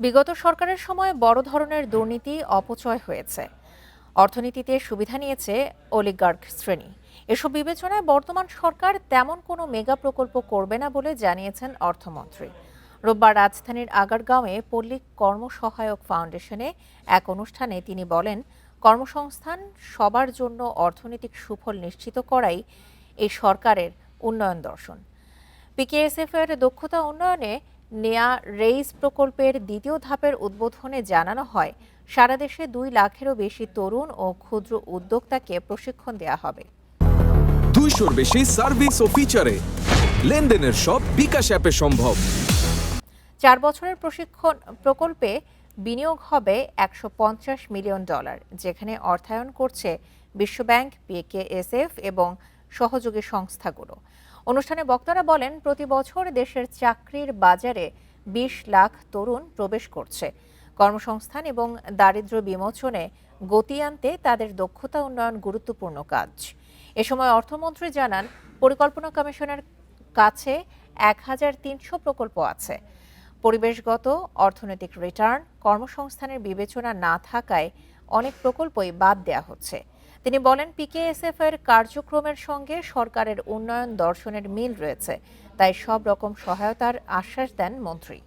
বিগত সরকারের সময় বড় ধরনের দুর্নীতি অপচয় হয়েছে। অর্থনীতিতে সুবিধা নিয়েছে অলিগার্ক শ্রেণী। এসব বিবেচনায় বর্তমান সরকার তেমন কোনো মেগা প্রকল্প করবে না বলে জানিয়েছেন অর্থমন্ত্রী। রোববার রাজধানীর আগারগাঁওয়ে পল্লী কর্মসহায়ক ফাউন্ডেশনে এক অনুষ্ঠানে তিনি বলেন, কর্মসংস্থান সবার জন্য অর্থনৈতিক সুফল নিশ্চিত করাই এই সরকারের উন্নয়ন দর্শন। পিকেএসএফ এর দক্ষতা উন্নয়নে নেয়া রেইজ প্রকল্পের দ্বিতীয় ধাপের উদ্বোধনে জানানো হয়, সারা দেশে 2 লাখেরও বেশি তরুণ ও ক্ষুদ্র উদ্যোক্তাকে প্রশিক্ষণ দেওয়া হবে। 200-র বেশি সার্ভিস ও ফিচারে লেনদেনের সব বিকাশ অ্যাপে সম্ভব। 4 বছরের প্রশিক্ষণ প্রকল্পে বিনিয়োগ হবে $150 মিলিয়ন, যেখানে অর্থায়ন করছে বিশ্বব্যাংক, পিকেএসএফ এবং সহযোগী সংস্থাগুলো। অনুষ্ঠানে বক্তারা বলেন, প্রতি বছর দেশের চাকরির বাজারে 20 লাখ তরুণ প্রবেশ করছে। কর্মসংস্থান এবং দারিদ্র্য বিমোচনে গতি আনতে তাদের দক্ষতা উন্নয়ন গুরুত্বপূর্ণ কাজ। এ সময় অর্থমন্ত্রী জানান, পরিকল্পনা কমিশনের কাছে 1300 প্রকল্প আছে। পরিবেশগত, অর্থনৈতিক রিটার্ন, কর্মসংস্থানের বিবেচনা না থাকায় অনেক প্রকল্পই বাদ দেওয়া হচ্ছে। তিনি বলেন, পিকেএসএফ এর কার্যক্রমের সঙ্গে সরকারের উন্নয়ন দর্শনের মিল রয়েছে, তাই সব রকম সহায়তার আশ্বাস দেন মন্ত্রী।